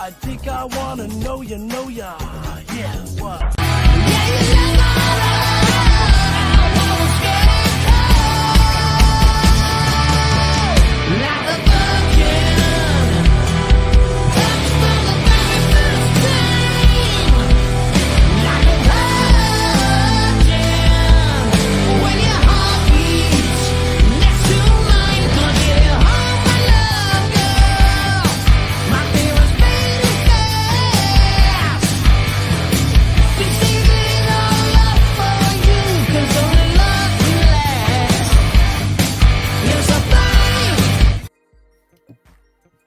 I think I wanna know ya, yeah, what?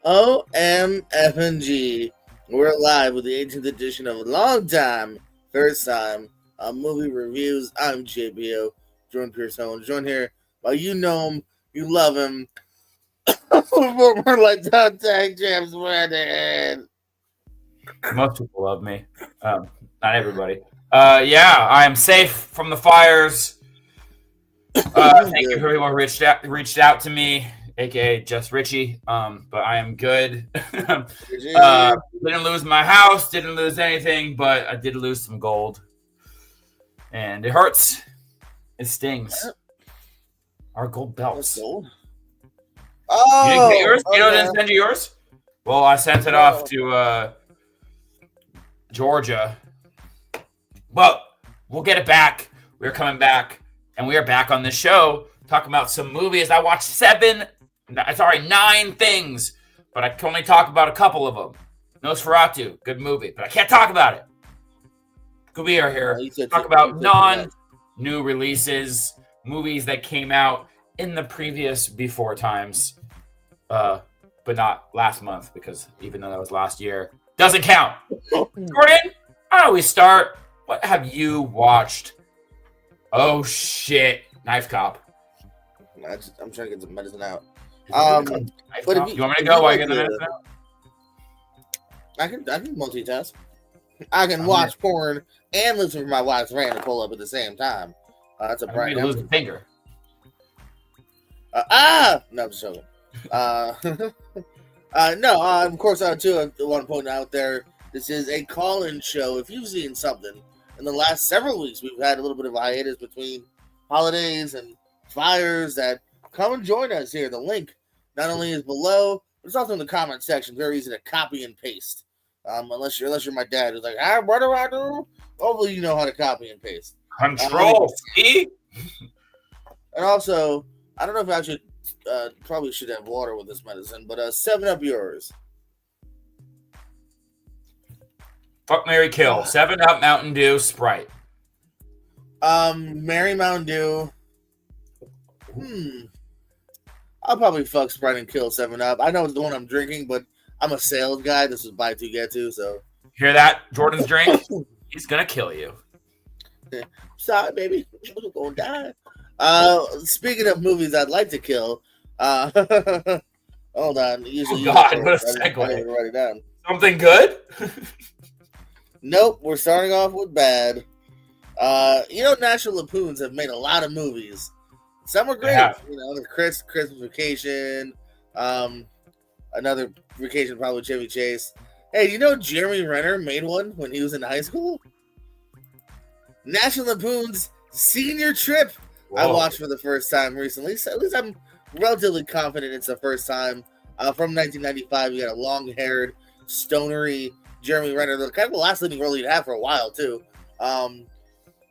OMFNG. We're live with the 18th edition of Long Time, First Time Movie Reviews. I'm JBO, Jordan Pierce Holmes. Joined here by you know him, you love him. Former Lifetime Tag Champs Brandon. Most people love me. Not everybody. Yeah, I am safe from the fires. Thank you for everyone who reached out to me, aka Just Richie. But I am good. Didn't lose my house, didn't lose anything, but I did lose some gold, and it hurts. It stings. Our gold belts. Gold? You didn't get yours? You didn't send you yours? Well, I sent it off to Georgia. But we'll get it back. We're coming back, and we are back on this show talking about some movies. I watched 9 things, but I can only talk about a couple of them. Nosferatu, good movie, but I can't talk about it. We are here to talk about non-new releases, movies that came out in the previous before times, but not last month, because even though that was last year, doesn't count. Jordan, I always start. What have you watched? Oh shit, Knife Cop. I'm trying to get some medicine out. You want me to go while you get the medicine out? I can multitask. I can watch porn and listen for my wife's rant to pull up at the same time. That's a bright. Lose a finger. No, I'm just joking. No, of course, too, I want to point out there, this is a call-in show. If you've seen something in the last several weeks, we've had a little bit of a hiatus between holidays and fires, that come and join us here. The link not only is below, but it's also in the comment section. Very easy to copy and paste. Unless you're my dad, who's like, what do I do? Hopefully you know how to copy and paste. Control C. And also, I don't know if I should probably should have water with this medicine, but 7-Up yours. Fuck, Marry, Kill. 7-Up, Mountain Dew, Sprite. Mary Mountain Dew. I'll probably fuck Sprite and kill 7-Up. I know it's the one I'm drinking, but I'm a sales guy. This is buy two get two, so. Hear that? Jordan's drink? He's gonna kill you. Sorry, baby. You're gonna die. Speaking of movies I'd like to kill, hold on. Usually what a segue. Write it down. Something good? Nope, we're starting off with bad. National Lampoons have made a lot of movies. Some are great. Yeah. The Christmas Vacation, another vacation probably with Chevy Chase. Hey, Jeremy Renner made one when he was in high school? National Lampoon's Senior Trip. Whoa. I watched for the first time recently, so at least I'm relatively confident it's the first time. From 1995, you got a long-haired, stonery Jeremy Renner, kind of the last leading role he'd have for a while, too. A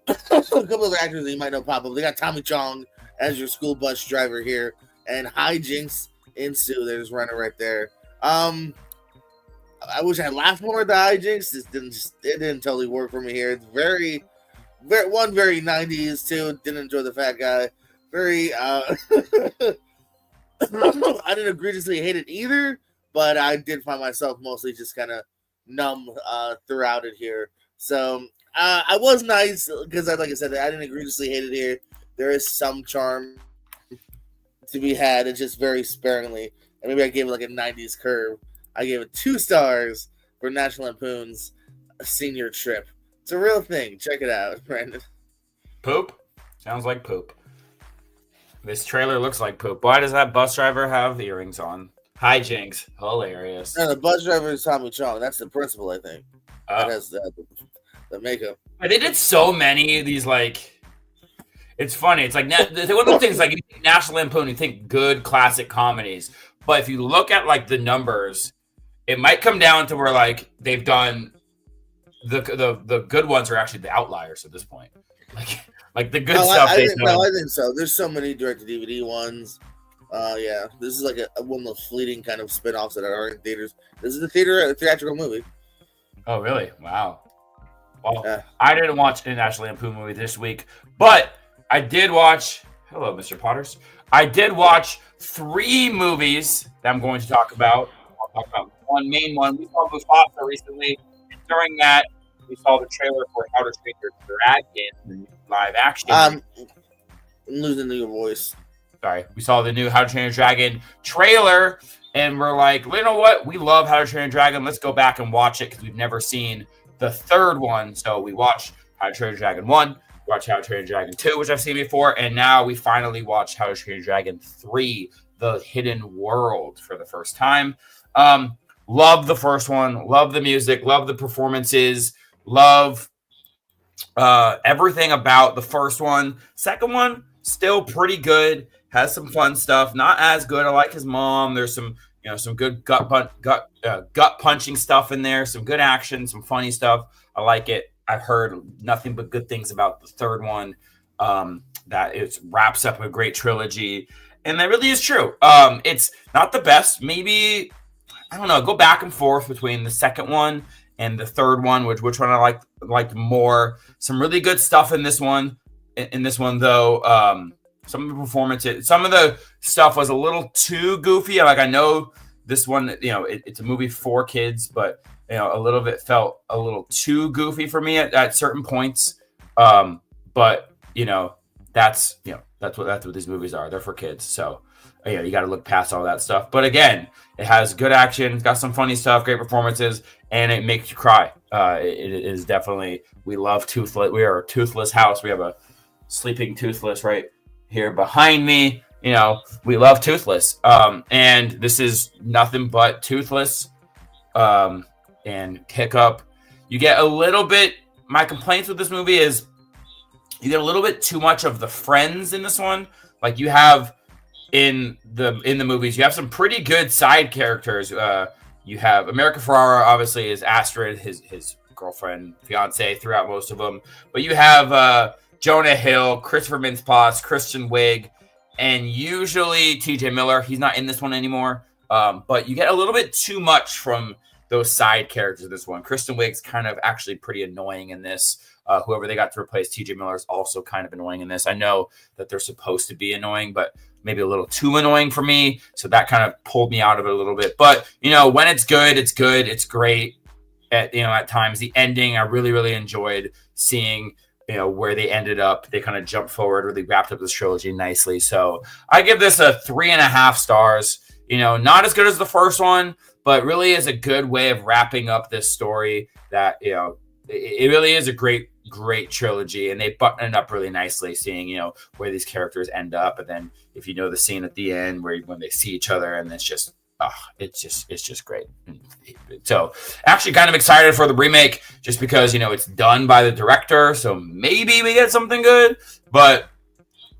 couple other actors that you might know pop up. They got Tommy Chong as your school bus driver here, and hijinks ensue. There's Renner right there. I wish I laughed more at the hijinks. It didn't totally work for me here. It's very 90s too. Didn't enjoy the fat guy. Very I didn't egregiously hate it either, but I did find myself mostly just kind of numb throughout it here. So I was nice because, like I said, I didn't egregiously hate it here. There is some charm to be had. It's just very sparingly. And maybe I gave it like a 90s curve. I gave it 2 stars for National Lampoon's Senior Trip. It's a real thing. Check it out, Brandon. Poop? Sounds like poop. This trailer looks like poop. Why does that bus driver have earrings on? Hijinks, hilarious. And the bus driver is Tommy Chong. That's the principal, I think. That has the makeup. They did so many of these, like, it's funny. It's like one of those things, like, you think National Lampoon, you think good classic comedies. But if you look at, like, the numbers, it might come down to where, like, they've done the good ones are actually the outliers at this point. Like the good stuff. I think so. There's so many direct-to-DVD ones. Yeah, this is like one of those fleeting kind of spin-offs that are in theaters. This is a theatrical movie. Oh, really? Wow. Well, yeah. I didn't watch a National Lampoon movie this week, but I did watch. Hello, Mr. Potters. I did watch 3 movies that I'm going to talk about. I'll talk about one main one. We saw Mufasa recently. And during that, we saw the trailer for How to Train Your Dragon live action. I'm losing your voice. Sorry. We saw the new How to Train Your Dragon trailer, and we're like, you know what? We love How to Train Your Dragon. Let's go back and watch it because we've never seen the 3rd one. So we watched How to Train Your Dragon 1, watched How to Train Your Dragon 2, which I've seen before, and now we finally watched How to Train Your Dragon 3, The Hidden World, for the first time. Love the first one. Love the music. Love the performances. Love everything about the first one. Second one, still pretty good. Has some fun stuff. Not as good. I like his mom. There's some, some good gut punching stuff in there. Some good action. Some funny stuff. I like it. I've heard nothing but good things about the 3rd one. That it wraps up a great trilogy, and that really is true. It's not the best. Maybe, I don't know. Go back and forth between the 2nd one and the 3rd one, which one I liked more. Some really good stuff in this one. In this one, though, some of the performances, some of the stuff was a little too goofy. Like, I know this one, it's a movie for kids, but a little bit felt a little too goofy for me at certain points. But that's what these movies are. They're for kids, so you got to look past all that stuff. But again, it has good action, it's got some funny stuff, great performances, and it makes you cry. It is definitely, we love Toothless. We are a Toothless house. We have a sleeping Toothless right here behind me. We love Toothless. And this is nothing but Toothless and Hiccup. You get a little bit, my complaints with this movie is you get a little bit too much of the friends in this one. Like, you have in the movies, you have some pretty good side characters. You have America Ferrera, obviously, is Astrid, his girlfriend, fiance throughout most of them. But you have Jonah Hill, Christopher Mintz-Plasse, Kristen Wiig, and usually TJ Miller. He's not in this one anymore. But you get a little bit too much from those side characters in this one. Kristen Wiig's kind of actually pretty annoying in this. Whoever they got to replace TJ Miller is also kind of annoying in this. I know that they're supposed to be annoying, but maybe a little too annoying for me. So that kind of pulled me out of it a little bit. But, when it's good, it's good. It's great. At times, the ending, I really, really enjoyed seeing, where they ended up. They kind of jumped forward, really wrapped up this trilogy nicely. So I give this a 3.5 stars. Not as good as the first one, but really is a good way of wrapping up this story that, it really is a great trilogy, and they button it up really nicely, seeing, where these characters end up. And then if the scene at the end when they see each other, and it's just, it's just great. So actually kind of excited for the remake just because, it's done by the director. So maybe we get something good, but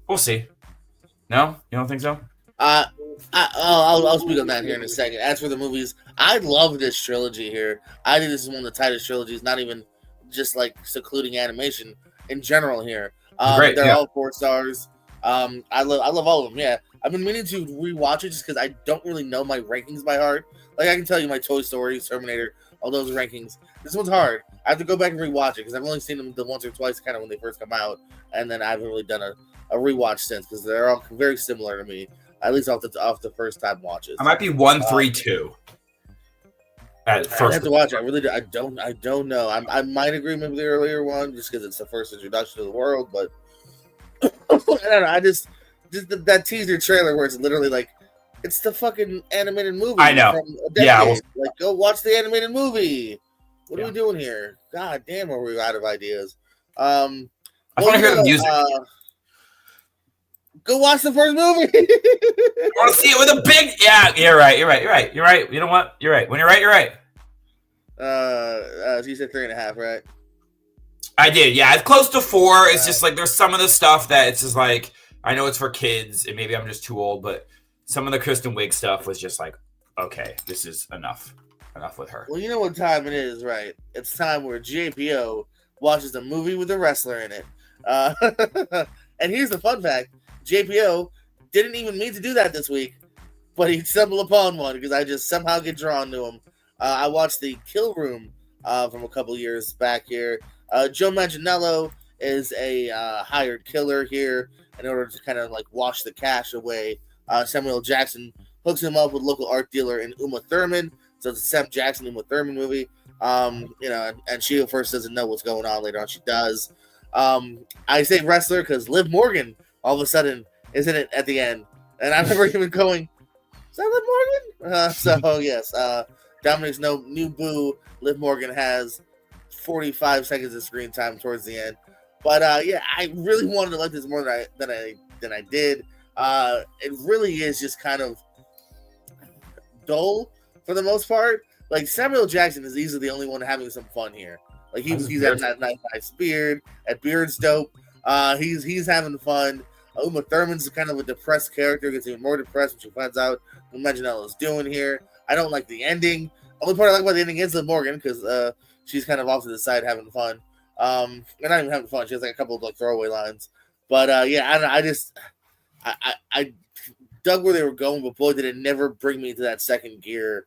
we'll see. No, you don't think so? I'll speak on that here in a second. As for the movies, I love this trilogy here. I think this is one of the tightest trilogies, not even just like secluding animation in general here. They're all 4 stars. I love all of them. Yeah, I've been meaning to rewatch it just because I don't really know my rankings by heart. Like, I can tell you my Toy Story, Terminator, all those rankings. This one's hard. I have to go back and rewatch it because I've only seen them the once or twice, kind of when they first come out, and then I haven't really done a rewatch since because they're all very similar to me, at least off the first time watches. I might be 1, 3, 2. I have to watch it. I really do. I don't know. I might agree with the earlier one just because it's the first introduction to the world, but I don't know. I just that teaser trailer where it's literally like it's the fucking animated movie. I know. From a decade. Yeah. Like, go watch the animated movie. What are we doing here? God damn, are we out of ideas? I want to hear the music. Go watch the first movie. I want to see it with a big. Yeah, you're right. You know what? You're right. When you're right, you're right. So you said 3.5, right? I did. Yeah, it's close to 4. It's just like there's some of the stuff that it's just like I know it's for kids, and maybe I'm just too old, but some of the Kristen Wiig stuff was just like, okay, this is enough. Enough with her. Well, you know what time it is, right? It's time where JPO watches a movie with a wrestler in it. And here's the fun fact. JPO didn't even mean to do that this week, but he stumbled upon one because I just somehow get drawn to him. I watched The Kill Room from a couple years back here. Joe Manganiello is a hired killer here in order to kind of like wash the cash away. Samuel Jackson hooks him up with local art dealer in Uma Thurman. So it's a Sam Jackson Uma Thurman movie. And she at first doesn't know what's going on. Later on, she does. I say wrestler because Liv Morgan all of a sudden is in it at the end. And I remember even going, is that Liv Morgan? So, yes. Dominic's new boo. Liv Morgan has 45 seconds of screen time towards the end. But, I really wanted to like this more than I did. It really is just kind of dull for the most part. Like, Samuel Jackson is easily the only one having some fun here. Like, he's having that nice beard. That beard's dope. He's having fun. Uma Thurman's kind of a depressed character. Gets even more depressed when she finds out what Manganiello's doing here. I don't like the ending. Only part I like about the ending is Liv Morgan because she's kind of off to the side having fun. And not even having fun. She has like a couple of like throwaway lines. But I don't know. I dug where they were going, but boy, did it never bring me to that second gear.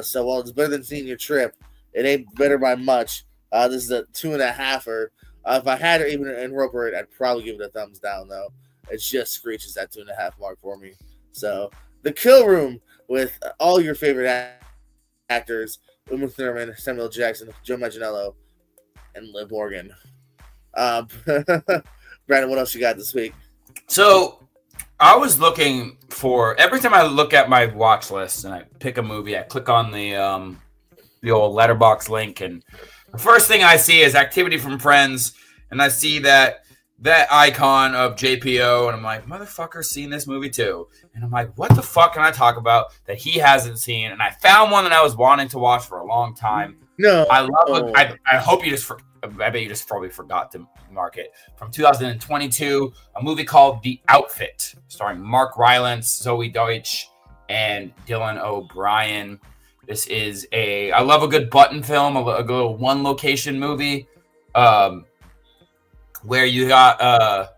So while it's better than Senior Trip, it ain't better by much. This is a 2.5. If I had even incorporate, I'd probably give it a thumbs down though. It just screeches that 2.5 mark for me. So The Kill Room with all your favorite actors: Uma Thurman, Samuel Jackson, Joe Manganiello, and Liv Morgan. Brandon, what else you got this week? So I was looking for every time I look at my watch list and I pick a movie, I click on the old Letterboxd link, and the first thing I see is Activity from Friends, and I see that icon of JPO, and I'm like, motherfucker's seen this movie too. And I'm like, what the fuck can I talk about that he hasn't seen? And I found one that I was wanting to watch for a long time. No, I love it. I hope you just. I bet you just probably forgot to mark it. From 2022, a movie called The Outfit, starring Mark Rylance, Zoe Deutsch, and Dylan O'Brien. This is I love a good button film, a little one-location movie, where you got,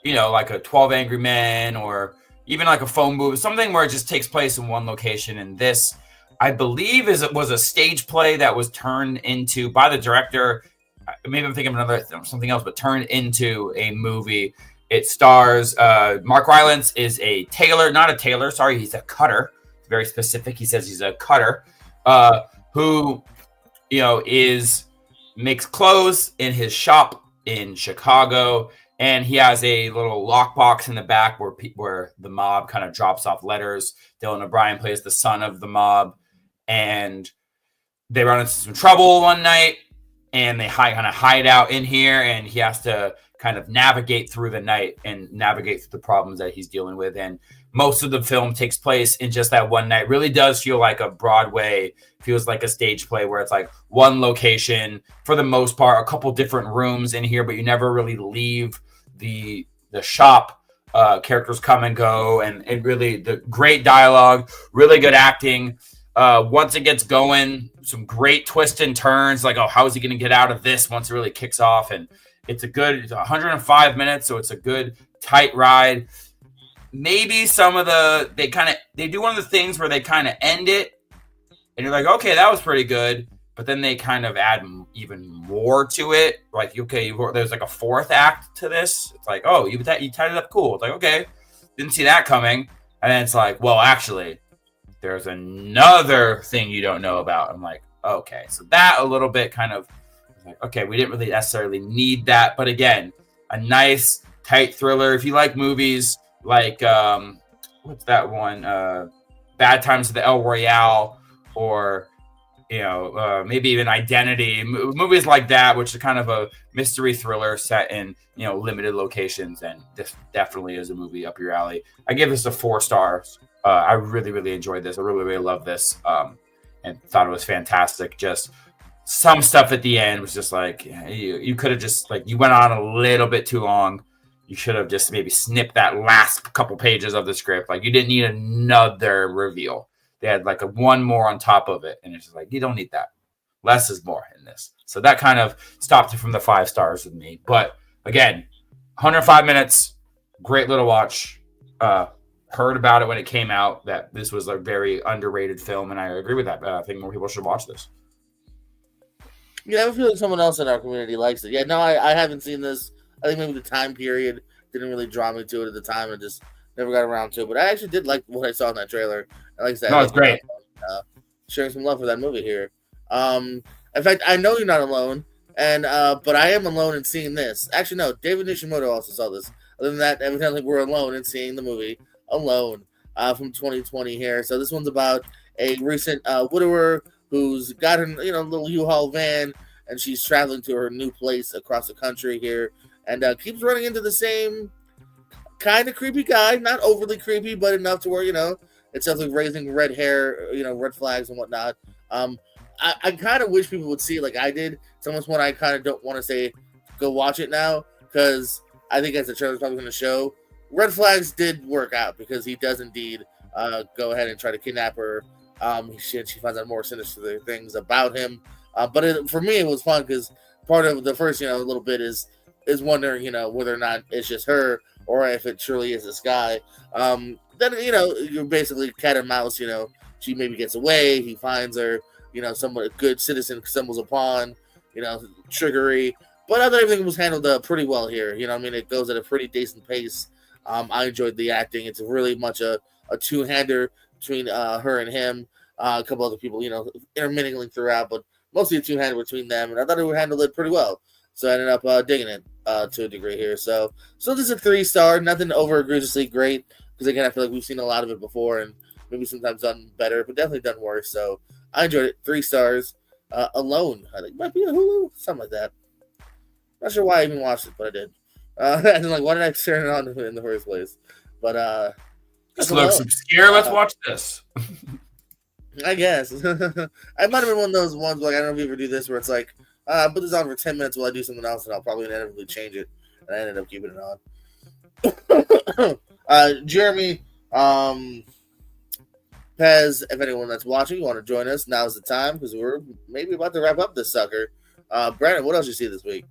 like a 12 Angry Men or even like a phone booth, something where it just takes place in one location. And this, I believe, was a stage play that was turned into, by the director, maybe I'm thinking of something else, but turned into a movie. It stars Mark Rylance is a tailor, not a tailor, sorry, he's a cutter. Very specific. He says he's a cutter who, makes clothes in his shop in Chicago, and he has a little lockbox in the back where the mob kind of drops off letters. Dylan O'Brien plays the son of the mob, and they run into some trouble one night. And they kind of hide out in here, and he has to kind of navigate through the night and navigate through the problems that he's dealing with. And most of the film takes place in just that one night. Really does feel like a Broadway, feels like a stage play where it's like one location for the most part, a couple different rooms in here, but you never really leave the shop. Characters come and go, and really the great dialogue, really good acting. Once it gets going, some great twists and turns, like, oh, how is he going to get out of this once it really kicks off? And it's 105 minutes, so it's a good tight ride. Maybe they do one of the things where they kind of end it, and you're like, okay, that was pretty good, but then they kind of add even more to it. Like, okay, there's like a fourth act to this. It's like, oh, you tied it up cool. It's like, okay, didn't see that coming. And then it's like, well, actually, there's another thing you don't know about. I'm like, okay. So that a little bit kind of, like, okay, we didn't really necessarily need that. But again, a nice, tight thriller. If you like movies like, what's that one? Bad Times at the El Royale, or, maybe even Identity, movies like that, which is kind of a mystery thriller set in, limited locations. And this definitely is a movie up your alley. I give this a 4 stars. I really, really enjoyed this. I really, really love this. And thought it was fantastic. Just some stuff at the end was just like, you could have just you went on a little bit too long. You should have just maybe snipped that last couple pages of the script. You didn't need another reveal. They had a one more on top of it. And it's just you don't need that. Less is more in this. So that kind of stopped it from the 5 stars with me. But again, 105 minutes, great little watch. Heard about it when it came out, that this was a very underrated film. And I agree with that. I think more people should watch this. Yeah, I have a feeling someone else in our community likes it. Yeah, no, I haven't seen this. I think maybe the time period didn't really draw me to it at the time, and just never got around to it. But I actually did like what I saw in that trailer. I like that. No, it's great. Sharing some love for that movie here. In fact, I know you're not alone, and but I am alone in seeing this. Actually, no, David Nishimoto also saw this. Other than that, evidently we're alone in seeing the movie Alone from 2020 here. So this one's about a recent widower who's got her little U-Haul van, and she's traveling to her new place across the country here, and keeps running into the same kind of creepy guy. Not overly creepy, but enough to where it's definitely raising red hair, red flags and whatnot. I kind of wish people would see it like I did. It's almost one I kind of don't want to say go watch it now, because I think as the trailer's probably going to show, red flags did work out, because he does indeed go ahead and try to kidnap her. She finds out more sinister things about him. But for me, it was fun, because part of the first little bit is wondering whether or not it's just her, or if it truly is this guy. Then you're basically cat and mouse. She maybe gets away, he finds her. Somewhat a good citizen stumbles upon. Trickery. But everything was handled pretty well here. It goes at a pretty decent pace. I enjoyed the acting. It's really much a two-hander between her and him. A couple other people, intermingling throughout, but mostly a two-hander between them. And I thought it handled it pretty well. So I ended up digging it to a degree here. So this is a 3-star. Nothing over egregiously great, because again, I feel like we've seen a lot of it before, and maybe sometimes done better, but definitely done worse. So I enjoyed it. 3 stars. Alone. I think it might be a Hulu, something like that. Not sure why I even watched it, but I did. And why did I turn it on in the first place? But this looks obscure. Let's watch this. I guess. I might have been one of those ones I don't know if you ever do this, where it's put this on for 10 minutes while I do something else, and I'll probably inevitably change it. And I ended up keeping it on. Jeremy, Pez, if anyone that's watching, you want to join us, now's the time, because we're maybe about to wrap up this sucker. Brandon, what else you see this week?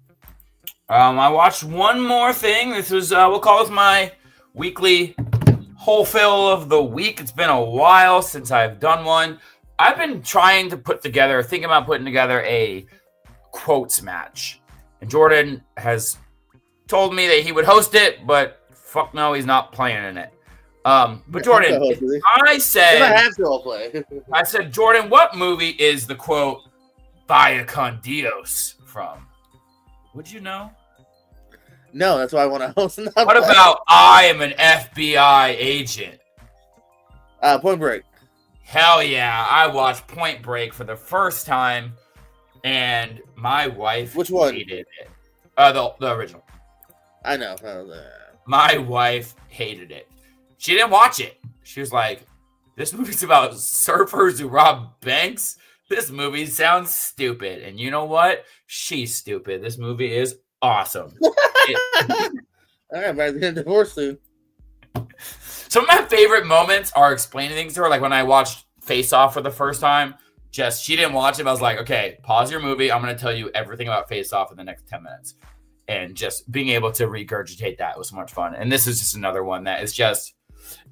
I watched one more thing. This was, we'll call this my weekly whole fill of the week. It's been a while since I've done one. I've been thinking about putting together a quotes match. And Jordan has told me that he would host it, but fuck no, he's not playing in it. But Jordan, I said, Jordan, what movie is the quote "Vaya con Dios" from? Would you know? No, that's why I want to host. What about I am an FBI agent? Point Break. Hell yeah! I watched Point Break for the first time, and my wife hated it. The original. I know. My wife hated it. She didn't watch it. She was like, "This movie's about surfers who rob banks. This movie sounds stupid." And you know what? She's stupid. This movie is awesome. All right, but I'm getting divorced soon. Some of my favorite moments are explaining things to her. Like when I watched Face Off for the first time, she didn't watch it. But I was like, okay, pause your movie. I'm going to tell you everything about Face Off in the next 10 minutes. And just being able to regurgitate that was so much fun. And this is just another one that is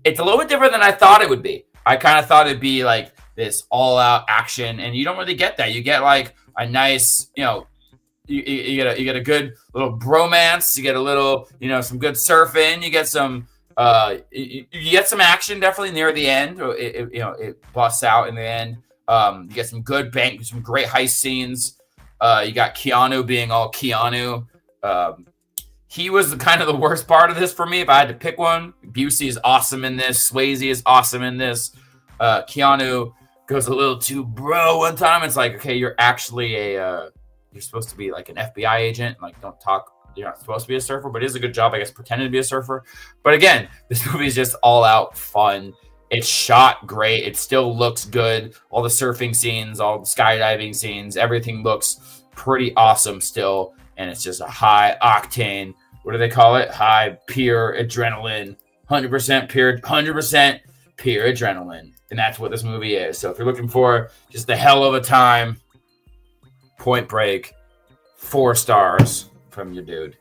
it's a little bit different than I thought it would be. I kind of thought it'd be like this all-out action, and you don't really get that. You get like a nice, you get a good little bromance. You get a little, some good surfing. You get some, you get some action definitely near the end. It busts out in the end. You get some good some great heist scenes. You got Keanu being all Keanu. He was kind of the worst part of this for me. If I had to pick one, Busey is awesome in this. Swayze is awesome in this. Keanu goes a little too bro one time. It's like, okay, you're actually you're supposed to be like an FBI agent. Like, don't talk. You're not supposed to be a surfer, but it is a good job, I guess, pretending to be a surfer. But again, this movie is just all out fun. It's shot great. It still looks good. All the surfing scenes, all the skydiving scenes, everything looks pretty awesome still. And it's just a high octane. What do they call it? High pure adrenaline. 100% pure adrenaline. And that's what this movie is. So if you're looking for just a hell of a time, Point Break, 4 stars from your dude.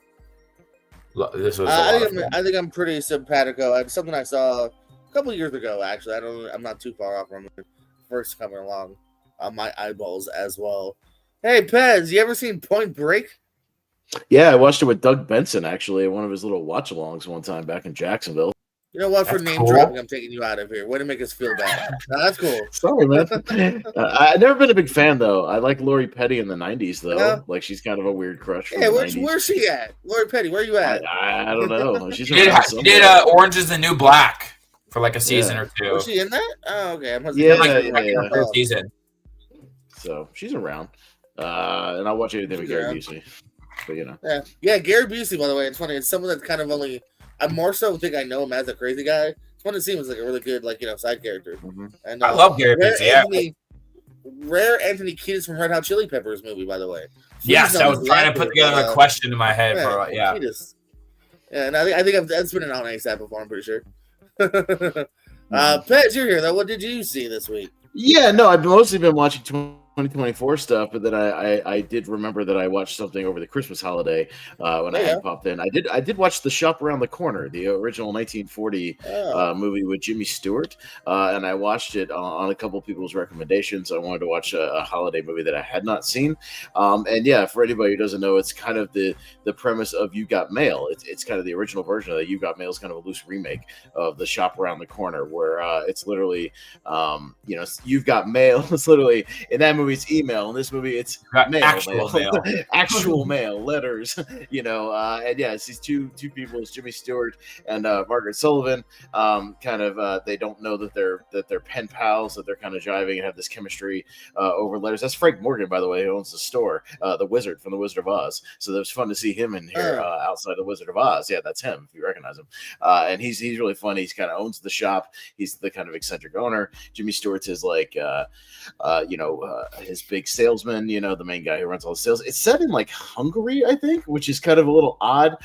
This was I think I'm pretty simpatico. It's something I saw a couple years ago, actually. I'm not too far off from it. First coming along on my eyeballs as well. Hey, Pez, you ever seen Point Break? Yeah, I watched it with Doug Benson, actually, one of his little watch-alongs one time back in Jacksonville. You know what? For name dropping, I'm taking you out of here. Way to make us feel bad. No, that's cool. Sorry, man. I've never been a big fan, though. I like Lori Petty in the 90s, though. Yeah. Like, she's kind of a weird crush. Yeah, where's she at? Lori Petty, where are you at? I don't know. She's she did Orange is the New Black for like a season or two. Was she in that? Oh, okay. Yeah. First season. So she's around. And I'll watch anything with Gary Busey. But, you know. Yeah, Gary Busey, by the way, it's funny. It's someone that's kind of only... I more so think I know him as a crazy guy. It's fun to see him as like a really good, like, side character. Mm-hmm. And I love Gary Busey. Rare Anthony Kiedis from Red Hot Chili Peppers movie, by the way. Yes, I was trying to put together a question in my head. Kiedis. Yeah, and I think that's been on ASAP before, I'm pretty sure. Pez, you're here, though. What did you see this week? Yeah, no, I've mostly been watching 2024 stuff, but then I did remember that I watched something over the Christmas holiday when I had popped in. I did watch The Shop Around the Corner, the original 1940 movie with Jimmy Stewart, and I watched it on a couple people's recommendations. I wanted to watch a holiday movie that I had not seen, and yeah, for anybody who doesn't know, it's kind of the premise of You Got Mail. It's kind of the original version of that. You Got Mail is kind of a loose remake of The Shop Around the Corner, where it's literally, you've got mail. It's literally in that movie. It's email. In this movie, it's mail, actual mail, letters. And yeah, it's these two people. It's Jimmy Stewart and Margaret Sullivan. They don't know that they're pen pals. That they're kind of jiving and have this chemistry over letters. That's Frank Morgan, by the way, who owns the store, the Wizard from the Wizard of Oz. So it was fun to see him in here outside the Wizard of Oz. Yeah, that's him if you recognize him. And he's really funny. He's kind of owns the shop. He's the kind of eccentric owner. Jimmy Stewart's his his big salesman, the main guy who runs all the sales. It's set in like Hungary, I think, which is kind of a little odd.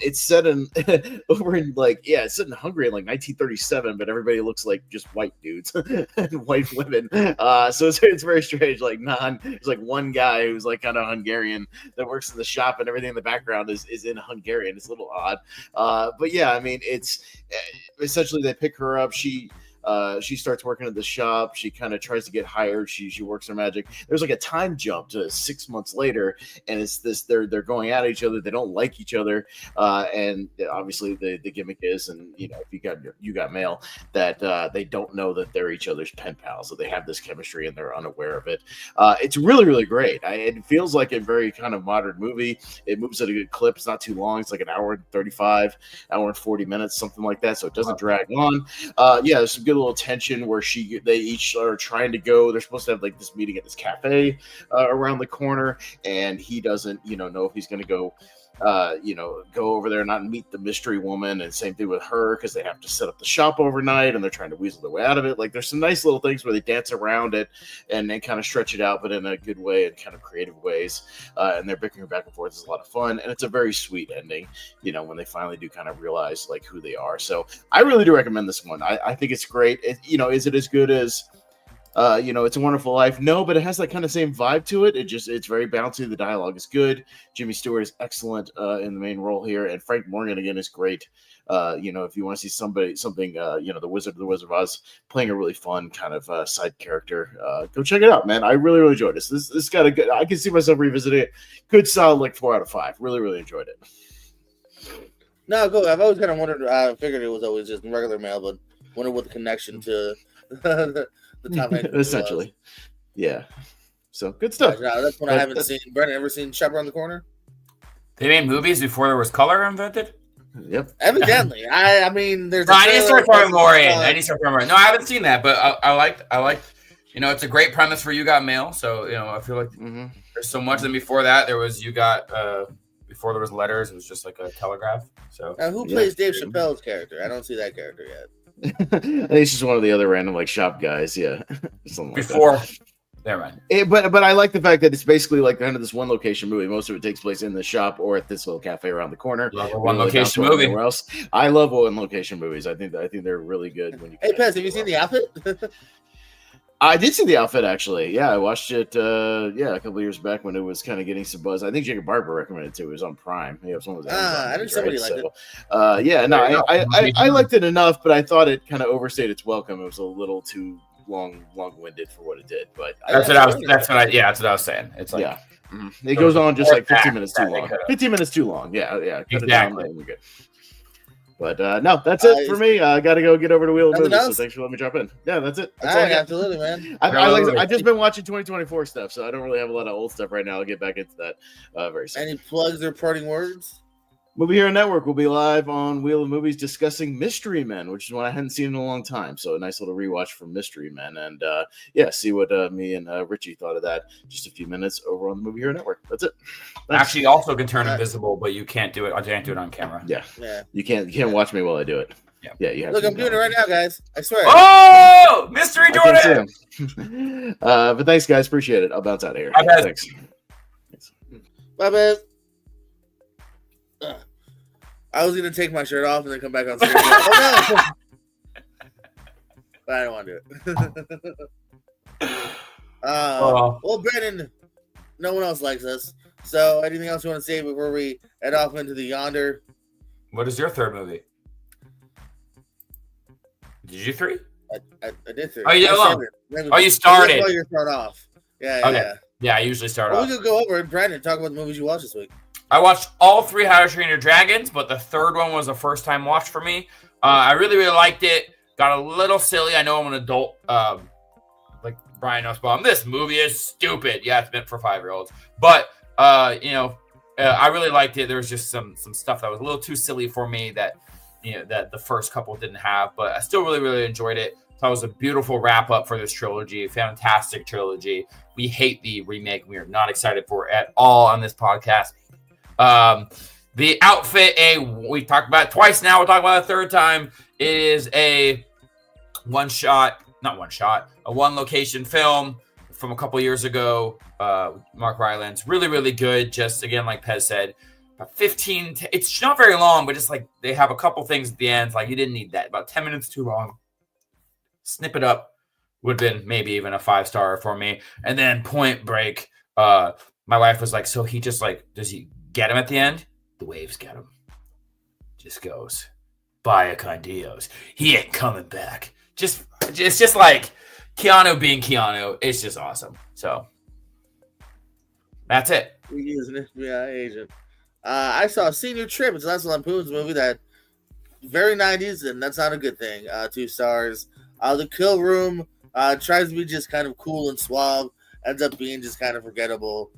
It's set in it's set in Hungary in like 1937, but everybody looks like just white dudes and white women. So it's very strange. There's like one guy who's like kind of Hungarian that works in the shop, and everything in the background is in Hungarian. It's a little odd. But yeah, I mean, it's essentially they pick her up. She starts working at the shop. She kind of tries to get hired. She works her magic. There's like a time jump to 6 months later, and it's this they're going at each other. They don't like each other, and obviously the gimmick is, and if you got mail, that they don't know that they're each other's pen pals. So they have this chemistry and they're unaware of it. It's really, really great. It feels like a very kind of modern movie. It moves at a good clip. It's not too long. It's like an hour and 35, hour and 40 minutes, something like that. So it doesn't drag on. There's some good little tension where they each are trying to go. They're supposed to have like this meeting at this cafe around the corner, and he doesn't know if he's going to go go over there and not meet the mystery woman, and same thing with her because they have to set up the shop overnight and they're trying to weasel their way out of it. Like there's some nice little things where they dance around it and then kind of stretch it out, but in a good way and kind of creative ways. And they're bickering back and forth. It's a lot of fun, and it's a very sweet ending, when they finally do kind of realize like who they are. So I really do recommend this one. I think it's great. Is it as good as It's a Wonderful Life? No, but it has that kind of same vibe to it. It's very bouncy. The dialogue is good. Jimmy Stewart is excellent in the main role here, and Frank Morgan again is great. If you want to see something, the Wizard of Oz playing a really fun kind of side character, go check it out, man. I really, really enjoyed this. This got a good. I can see myself revisiting it. Good, solid, like 4 out of 5. Really, really enjoyed it. No, cool. I've always kind of wondered. I figured it was always just regular mail, but wondered what the connection to the top end essentially. Yeah. So good stuff. That's one I haven't seen. Brendan, ever seen Shop Around the Corner? They made movies before there was color invented? Yep. Evidently. I mean, there's. I need to start throwing more in. No, I haven't seen that, but I liked it's a great premise for You Got Mail. So, I feel like there's so much. And before that, there was before there was letters, it was just like a telegraph. So now, who plays Dave Chappelle's character? I don't see that character yet. I think it's just one of the other random like shop guys. Yeah. Before. Never mind. But I like the fact that it's basically like kind of this one location movie. Most of it takes place in the shop or at this little cafe around the corner. Love a one location movie. Else. I love one location movies. I think they're really good. When you Hey Pez, have you seen The Outfit? I did see The Outfit actually. Yeah, I watched it. A couple of years back when it was kind of getting some buzz. I think Jacob Barber recommended it too. It was on Prime. Yeah, someone was I think somebody liked it. I liked it enough, but I thought it kind of overstayed its welcome. It was a little too long-winded for what it did, but that's what I was saying. It's like it goes on just like 15 minutes too long. 15 minutes too long. Yeah. Exactly. Good. But no, that's it for me. I got to go get over to Wheel of Movies. So thanks for letting me jump in. Yeah, that's it. That's absolutely, man. I've just been watching 2024 stuff, so I don't really have a lot of old stuff right now. I'll get back into that very soon. Any plugs or parting words? Movie Hero Network will be live on Wheel of Movies discussing Mystery Men, which is one I hadn't seen in a long time. So a nice little rewatch for Mystery Men. And see what me and Richie thought of that just a few minutes over on the Movie Hero Network. That's it. Thanks. Actually, also can turn invisible, but you can't do it. I can't do it on camera. Yeah. You can't watch me while I do it. Yeah. You have Look, I'm doing it right now, guys. I swear. Oh, Mystery Jordan! But thanks, guys. Appreciate it. I'll bounce out of here. Thanks. Bye, man. I was gonna take my shirt off and then come back on stage. Oh no! But I don't want to do it. Well, Brandon, no one else likes us. So, anything else you want to say before we head off into the yonder? What is your third movie? Did you 3? I did 3. Oh, you you started. You're thrown off. Yeah. Okay. Yeah, I usually start off. We could go over it. Brandon, talk about the movies you watched this week. I watched all 3 How to Train Your Dragons, but the third one was a first-time watch for me. I really, really liked it. Got a little silly. I know I'm an adult, like Brian Nussbaum. This movie is stupid. Yeah, it's meant for 5-year-olds. But, I really liked it. There was just some stuff that was a little too silly for me that the first couple didn't have. But I still really, really enjoyed it. So it was a beautiful wrap-up for this trilogy. Fantastic trilogy. We hate the remake. We are not excited for it at all on this podcast. The Outfit, we talked about it twice now. We'll talk about it a third time. It is a one location film from a couple years ago. Mark Rylance, really, really good. Just again, like Pez said, about 15. It's not very long, but just like they have a couple things at the end. Like you didn't need that. About 10 minutes too long. Snip it up would have been maybe even a 5-star for me. And then Point Break. My wife was like, so he just like, does he get him at the end? The waves get him. Just goes, via con Dios. He ain't coming back. It's just like Keanu being Keanu. It's just awesome. So that's it. He is an FBI agent. I saw Senior Trip. It's National Lampoon's movie that very 90s, and that's not a good thing. 2 stars. The Kill Room tries to be just kind of cool and suave. Ends up being just kind of forgettable.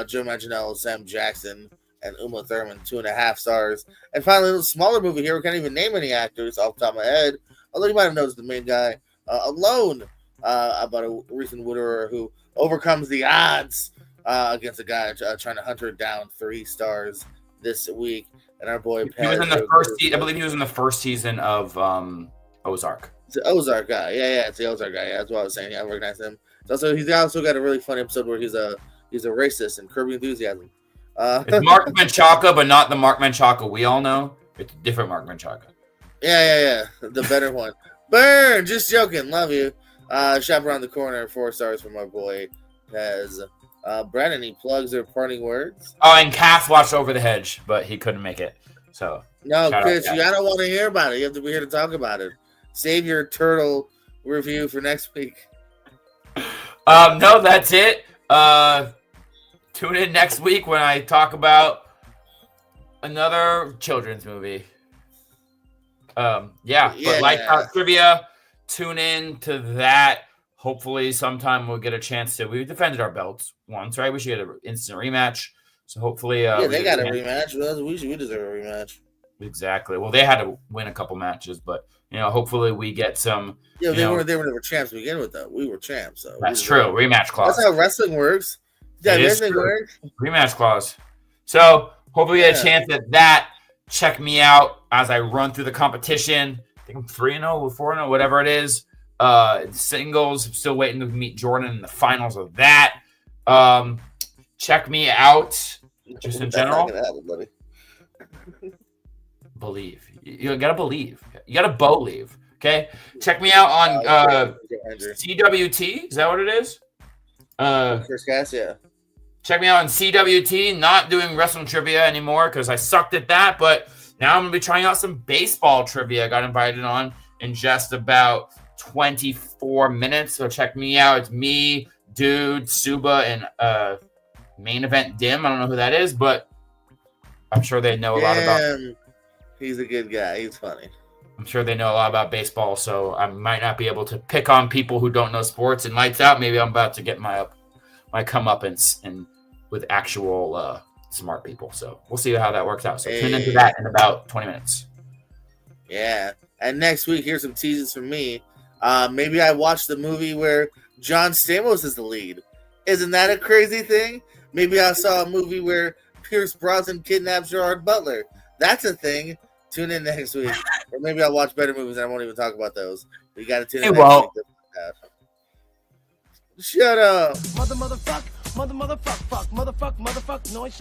Joe Manganiello, Sam Jackson, and Uma Thurman, 2.5 stars. And finally, a little smaller movie here. We can't even name any actors off the top of my head. Although you might have noticed the main guy. Alone, about a recent widower who overcomes the odds against a guy trying to hunt her down. 3 stars this week. And our boy He was in the first season. I believe he was in the first season of Ozark. It's the Ozark guy. Yeah, it's the Ozark guy. Yeah, that's what I was saying. Yeah, I recognize him. He's also got a really funny episode where he's a racist in Curb Your Enthusiasm. It's Mark Menchaca, but not the Mark Menchaca we all know. It's a different Mark Menchaca. Yeah. The better one. Burn! Just joking. Love you. Shop around the corner. 4 stars from our boy Pez. Brandon, any plugs or parting words? Oh, and Cass watched Over the Hedge, but he couldn't make it. So no, Chris, I don't want to hear about it. You have to be here to talk about it. Save your turtle review for next week. No, that's it. Tune in next week when I talk about another children's movie. But Lifehouse Trivia, tune in to that. Hopefully sometime we'll get a chance to. We defended our belts once, right? We should get an instant rematch. So hopefully they got a rematch. We deserve a rematch. Exactly. Well, they had to win a couple matches, but hopefully we get some. Yeah, they were never champs to begin with, though. We were champs, so that's true. Rematch clause. That's how wrestling works. Yeah, wrestling works. Rematch clause. So hopefully we get a chance at that. Check me out as I run through the competition. I think I'm 3-0, 4-0, whatever it is. Singles. I'm still waiting to meet Jordan in the finals of that. Check me out just in general. Believe. You gotta believe. You gotta believe. Okay. Check me out on CWT. Is that what it is? First guys, yeah. Check me out on CWT. Not doing wrestling trivia anymore because I sucked at that. But now I'm gonna be trying out some baseball trivia. I got invited on in just about 24 minutes. So check me out. It's me, Dude, Suba, and Main Event Dim. I don't know who that is, but I'm sure they know a lot about. He's a good guy. He's funny. I'm sure they know a lot about baseball, so I might not be able to pick on people who don't know sports. And lights out, maybe I'm about to get my comeuppance and with actual smart people. So we'll see how that works out. So tune into that in about 20 minutes. Yeah. And next week, here's some teases from me. Maybe I watched the movie where John Stamos is the lead. Isn't that a crazy thing? Maybe I saw a movie where Pierce Brosnan kidnaps Gerard Butler. That's a thing. Tune in next week. Or maybe I'll watch better movies and I won't even talk about those. You got to tune in next week. Shut up. Motherfuck, noise.